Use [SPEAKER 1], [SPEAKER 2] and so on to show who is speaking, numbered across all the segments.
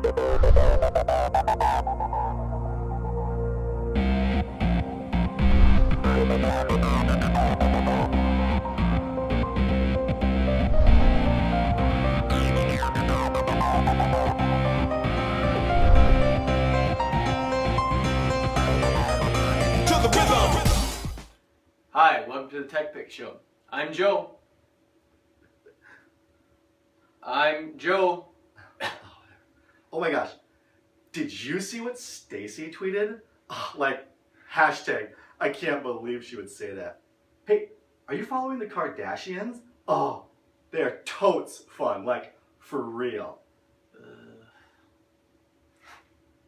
[SPEAKER 1] Hi, welcome to the TechPit show. I'm Joe.
[SPEAKER 2] Oh my gosh, did you see what Stacy tweeted? Oh, like, hashtag, I can't believe she would say that. Hey, are you following the Kardashians? Oh, they're totes fun, like, for real.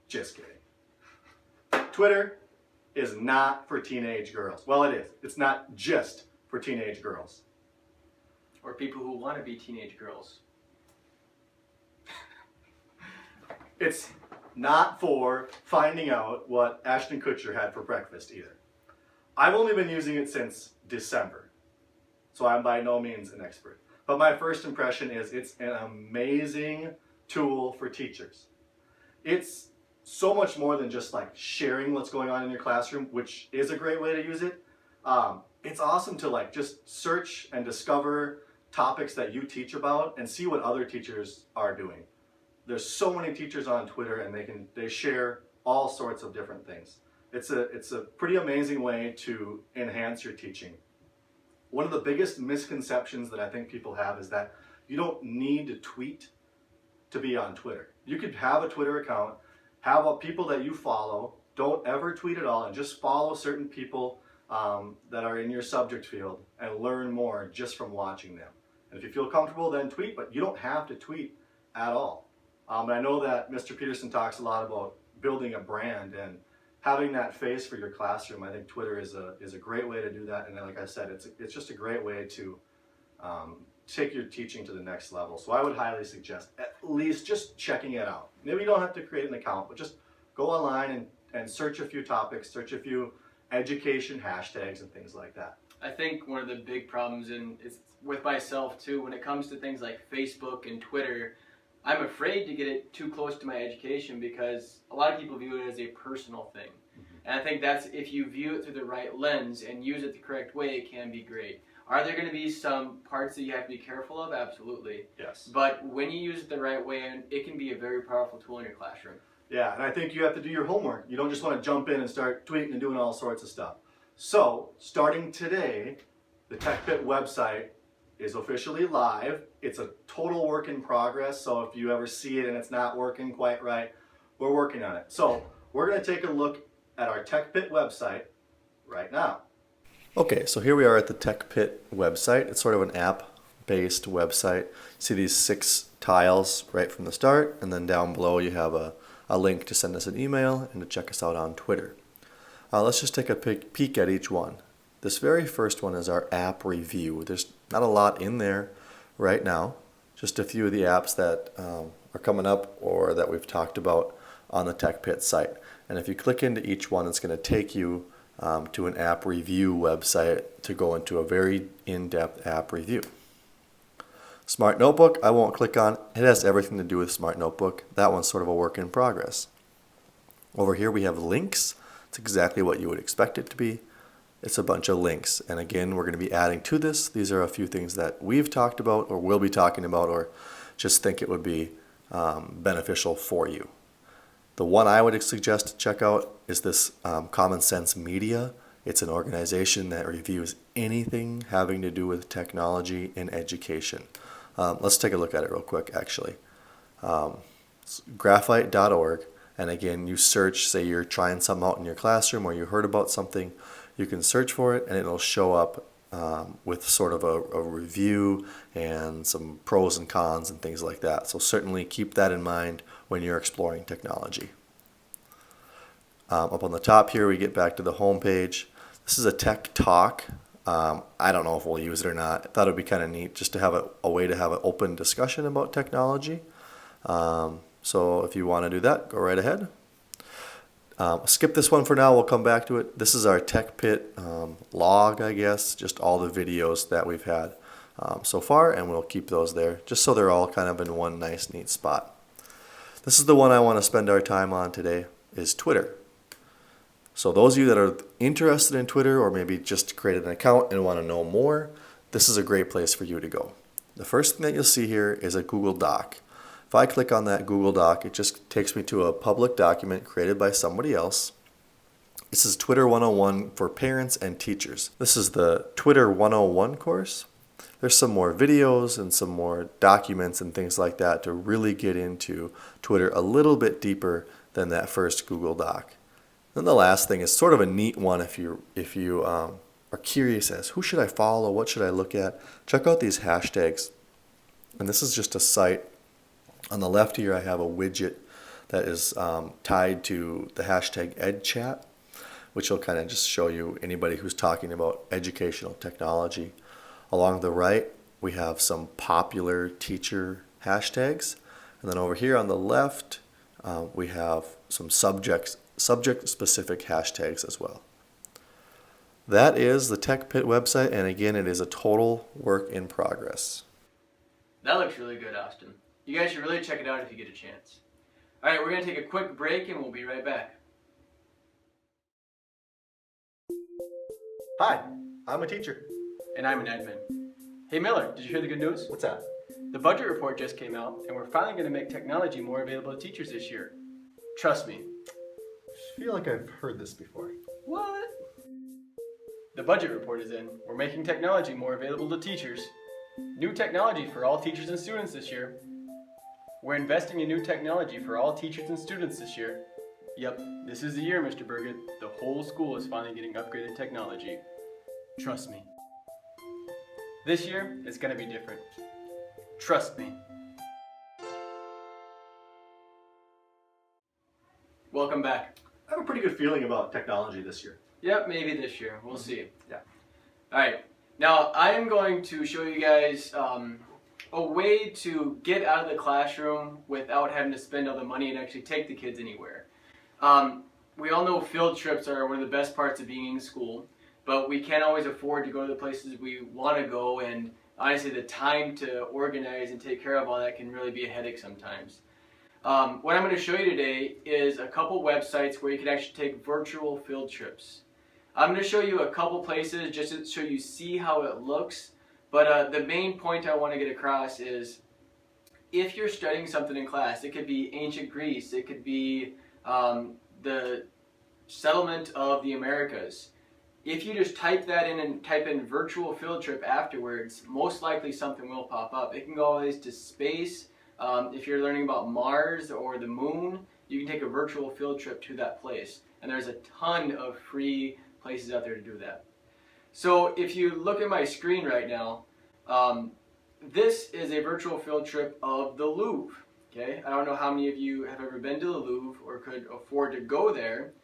[SPEAKER 2] Just kidding. Twitter is not for teenage girls. Well, it is. It's not just for teenage girls.
[SPEAKER 1] Or people who want to be teenage girls.
[SPEAKER 2] It's not for finding out what Ashton Kutcher had for breakfast either. I've only been using it since December, so I'm by no means an expert. But my first impression is it's an amazing tool for teachers. It's so much more than just like sharing what's going on in your classroom, which is a great way to use it. It's awesome to like just search and discover topics that you teach about and see what other teachers are doing. There's so many teachers on Twitter and they share all sorts of different things. It's a pretty amazing way to enhance your teaching. One of the biggest misconceptions that I think people have is that you don't need to tweet to be on Twitter. You could have a Twitter account, have people that you follow, don't ever tweet at all, and just follow certain people that are in your subject field and learn more just from watching them. And if you feel comfortable, then tweet, but you don't have to tweet at all. I know that Mr. Peterson talks a lot about building a brand and having that face for your classroom. I think Twitter is a great way to do that, and like I said, it's just a great way to take your teaching to the next level. So I would highly suggest at least just checking it out. Maybe you don't have to create an account, but just go online and search a few topics, search a few education hashtags and things like that.
[SPEAKER 1] I think one of the big problems is with myself too, when it comes to things like Facebook and Twitter, I'm afraid to get it too close to my education because a lot of people view it as a personal thing. And I think that's, if you view it through the right lens and use it the correct way, it can be great. Are there going to be some parts that you have to be careful of? Absolutely.
[SPEAKER 2] Yes.
[SPEAKER 1] But when you use it the right way, it can be a very powerful tool in your classroom.
[SPEAKER 2] Yeah, and I think you have to do your homework. You don't just want to jump in and start tweeting and doing all sorts of stuff. So, starting today, the TechPit website is officially live. It's a total work in progress, so if you ever see it and it's not working quite right, we're working on it. So we're going to take a look at our TechPit website right now. Okay, so here we are at the TechPit website. It's sort of an app-based website. See these 6 tiles right from the start, and then down below you have a link to send us an email and to check us out on Twitter. Let's just take a peek at each one. This very first one is our app review. There's not a lot in there right now, just a few of the apps that are coming up or that we've talked about on the TechPit site. And if you click into each one, it's going to take you to an app review website to go into a very in-depth app review. Smart Notebook, I won't click on. It has everything to do with Smart Notebook. That one's sort of a work in progress. Over here we have links. It's exactly what you would expect it to be. It's a bunch of links, and again, we're going to be adding to this. These are a few things that we've talked about or will be talking about or just think it would be beneficial for you. The one I would suggest to check out is this Common Sense Media. It's an organization that reviews anything having to do with technology in education. Let's take a look at it real quick, actually. It's graphite.org, and again, you search, say you're trying something out in your classroom or you heard about something, you can search for it and it'll show up with sort of a review and some pros and cons and things like that. So certainly keep that in mind when you're exploring technology. Up on the top here, we get back to the home page. This is a tech talk. I don't know if we'll use it or not. I thought it would be kind of neat just to have a way to have an open discussion about technology. So if you want to do that, go right ahead. Skip this one for now, we'll come back to it. This is our TechPit log, I guess, just all the videos that we've had so far, and we'll keep those there just so they're all kind of in one nice neat spot.
[SPEAKER 3] This is the one I want to spend our time on today, is Twitter. So those of you that are interested in Twitter or maybe just created an account and want to know more, this is a great place for you to go. The first thing that you'll see here is a Google Doc. If I click on that Google Doc, it just takes me to a public document created by somebody else. This is Twitter 101 for parents and teachers. This is the Twitter 101 course. There's some more videos and some more documents and things like that to really get into Twitter a little bit deeper than that first Google Doc. Then the last thing is sort of a neat one if you are curious as who should I follow, what should I look at. Check out these hashtags. And this is just a site. On the left here I have a widget that is tied to the hashtag EdChat, which will kind of just show you anybody who's talking about educational technology. Along the right we have some popular teacher hashtags. And then over here on the left we have some subject-specific hashtags as well. That is the TechPit website, and again, it is a total work in progress.
[SPEAKER 1] That looks really good, Austin. You guys should really check it out if you get a chance. Alright, we're going to take a quick break and we'll be right back.
[SPEAKER 2] Hi, I'm a teacher.
[SPEAKER 1] And I'm an admin. Hey Miller, did you hear the good news?
[SPEAKER 2] What's that?
[SPEAKER 1] The budget report just came out and we're finally going to make technology more available to teachers this year. Trust me.
[SPEAKER 2] I feel like I've heard this before.
[SPEAKER 1] What? The budget report is in. We're making technology more available to teachers. New technology for all teachers and students this year. We're investing in new technology for all teachers and students this year. Yep, this is the year, Mr. Burgett. The whole school is finally getting upgraded technology. Trust me. This year, it's going to be different. Trust me. Welcome back.
[SPEAKER 2] I have a pretty good feeling about technology this year.
[SPEAKER 1] Yep, maybe this year. We'll see.
[SPEAKER 2] Yeah.
[SPEAKER 1] Alright, now I am going to show you guys a way to get out of the classroom without having to spend all the money and actually take the kids anywhere. We all know field trips are one of the best parts of being in school, but we can't always afford to go to the places we want to go, and honestly the time to organize and take care of all that can really be a headache sometimes. What I'm going to show you today is a couple websites where you can actually take virtual field trips. I'm going to show you a couple places just to show you see how it looks, but the main point I want to get across is if you're studying something in class, it could be ancient Greece, it could be the settlement of the Americas. If you just type that in and type in virtual field trip afterwards, most likely something will pop up. It can go always to space. If you're learning about Mars or the moon, you can take a virtual field trip to that place. And there's a ton of free places out there to do that. So if you look at my screen right now, this is a virtual field trip of the Louvre. Okay, I don't know how many of you have ever been to the Louvre or could afford to go there,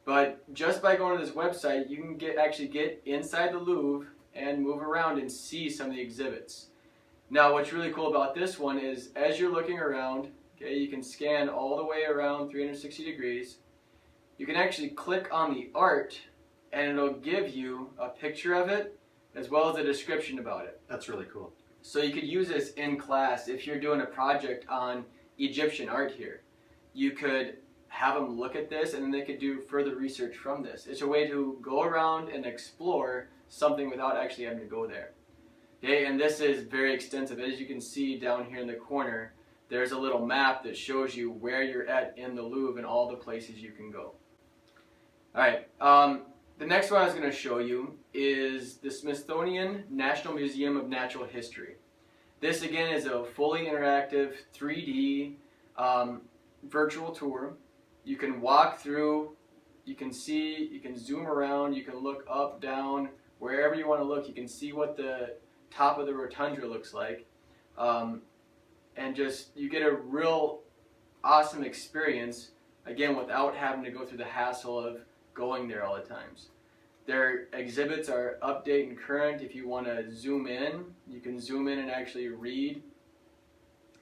[SPEAKER 1] but just by going to this website, you can actually get inside the Louvre and move around and see some of the exhibits. Now, what's really cool about this one is as you're looking around, okay, you can scan all the way around 360 degrees. You can actually click on the art and it'll give you a picture of it as well as a description about it.
[SPEAKER 2] That's really cool.
[SPEAKER 1] So you could use this in class if you're doing a project on Egyptian art here. You could have them look at this and then they could do further research from this. It's a way to go around and explore something without actually having to go there. Okay, and this is very extensive. As you can see down here in the corner, there's a little map that shows you where you're at in the Louvre and all the places you can go. Alright, the next one I was going to show you is the Smithsonian National Museum of Natural History. This again is a fully interactive 3D virtual tour. You can walk through, you can see, you can zoom around, you can look up, down, wherever you want to look. You can see what the top of the rotunda looks like. And just, you get a real awesome experience, again, without having to go through the hassle of going there all the times. Their exhibits are update and current. If you want to zoom in, you can zoom in and actually read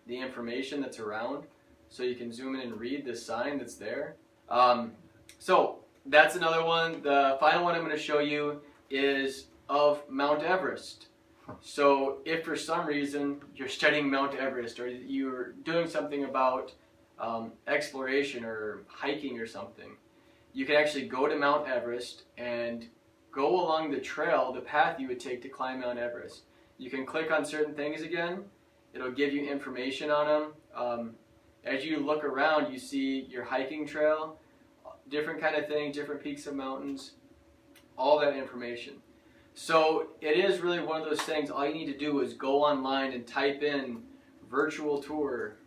[SPEAKER 1] the information that's around. So you can zoom in and read the sign that's there. So that's another one. The final one I'm going to show you is of Mount Everest. So if for some reason you're studying Mount Everest or you're doing something about exploration or hiking or something, you can actually go to Mount Everest and go along the trail, the path you would take to climb Mount Everest. You can click on certain things again. It'll give you information on them. As you look around, you see your hiking trail, different kind of things, different peaks of mountains, all that information. So it is really one of those things, all you need to do is go online and type in virtual tour.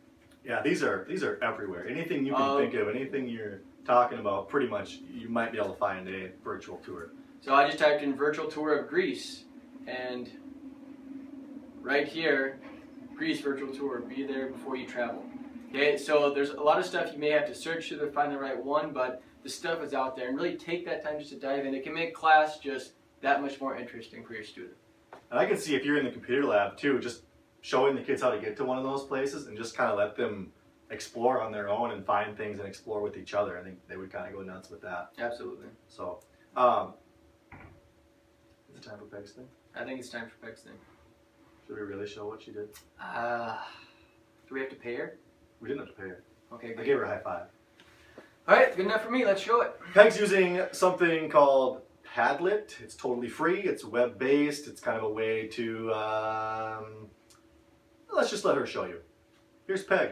[SPEAKER 2] Yeah, these are everywhere. Anything you can think of, anything you're talking about, pretty much you might be able to find a virtual tour.
[SPEAKER 1] So I just typed in virtual tour of Greece, and right here, Greece virtual tour, be there before you travel. Okay, so there's a lot of stuff you may have to search to find the right one, but the stuff is out there, and really take that time just to dive in. It can make class just that much more interesting for your student.
[SPEAKER 2] And I can see if you're in the computer lab too, just showing the kids how to get to one of those places and just kind of let them explore on their own and find things and explore with each other. I think they would kind of go nuts with that.
[SPEAKER 1] Absolutely.
[SPEAKER 2] So, is it time for Peg's thing?
[SPEAKER 1] I think it's time for Peg's thing.
[SPEAKER 2] Should we really show what she did?
[SPEAKER 1] Do we have to pay her?
[SPEAKER 2] We didn't have to pay her.
[SPEAKER 1] Okay, good.
[SPEAKER 2] I gave her a high five.
[SPEAKER 1] All right, good enough for me. Let's show it.
[SPEAKER 2] Peg's using something called Padlet. It's totally free. It's web-based. It's kind of a way to, let's just let her show you. Here's Peg.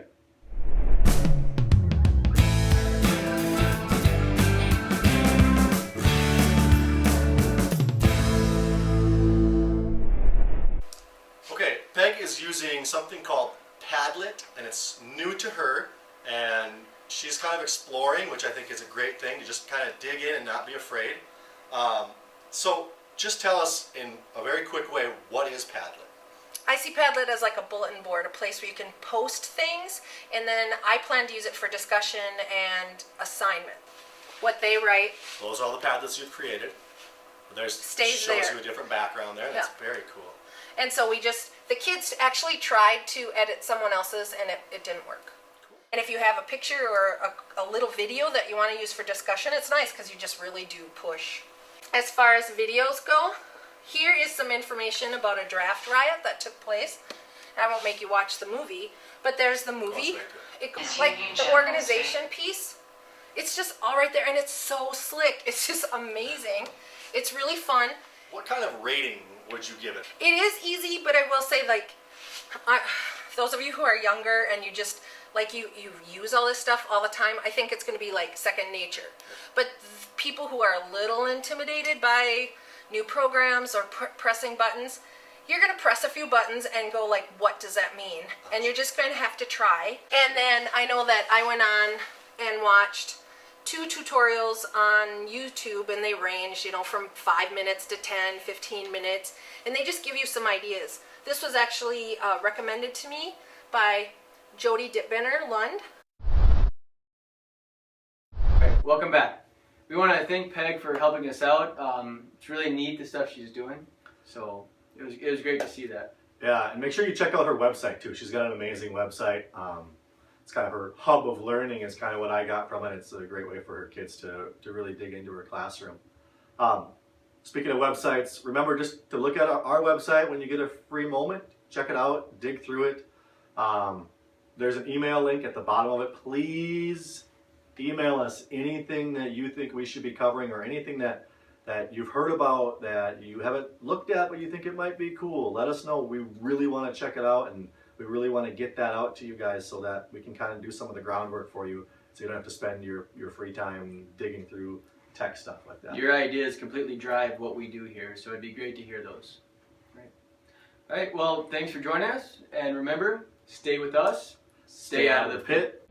[SPEAKER 2] Okay, Peg is using something called Padlet, and it's new to her, and she's kind of exploring, which I think is a great thing, to just kind of dig in and not be afraid. So just tell us in a very quick way, what is Padlet?
[SPEAKER 4] I see Padlet as like a bulletin board, a place where you can post things, and then I plan to use it for discussion and assignment. What they write.
[SPEAKER 2] Those are all the Padlets you've created. There's
[SPEAKER 4] stays
[SPEAKER 2] shows
[SPEAKER 4] there.
[SPEAKER 2] you a different background there. That's very cool.
[SPEAKER 4] And so the kids actually tried to edit someone else's, and it didn't work.
[SPEAKER 2] Cool.
[SPEAKER 4] And if you have a picture or a little video that you want to use for discussion, it's nice because you just really do push. As far as videos go, here is some information about a draft riot that took place. I won't make you watch the movie, but there's the movie. It's like the organization piece. It's just all right there, and it's so slick. It's just amazing. It's really fun.
[SPEAKER 2] What kind of rating would you give it?
[SPEAKER 4] It is easy, but I will say, like, those of you who are younger and you just, like, you use all this stuff all the time, I think it's going to be, like, second nature. But people who are a little intimidated by new programs or pressing buttons, you're going to press a few buttons and go, like, what does that mean? And you're just going to have to try. And then I know that I went on and watched 2 tutorials on YouTube, and they range, from 5 minutes to 10, 15 minutes, and they just give you some ideas. This was actually recommended to me by Jody Dittbenner Lund.
[SPEAKER 1] Okay, welcome back. We want to thank Peg for helping us out. It's really neat, the stuff she's doing, so it was great to see that.
[SPEAKER 2] Yeah, and make sure you check out her website too. She's got an amazing website. It's kind of her hub of learning is kind of what I got from it. It's a great way for her kids to really dig into her classroom. Speaking of websites, remember just to look at our website when you get a free moment. Check it out, dig through it. There's an email link at the bottom of it. Please email us anything that you think we should be covering or anything that you've heard about that you haven't looked at but you think it might be cool. Let us know. We really want to check it out, and we really want to get that out to you guys so that we can kind of do some of the groundwork for you so you don't have to spend your free time digging through tech stuff like that.
[SPEAKER 1] Your ideas completely drive what we do here, so it'd be great to hear those. All right, well, thanks for joining us, and remember, stay with us, stay out of the pit.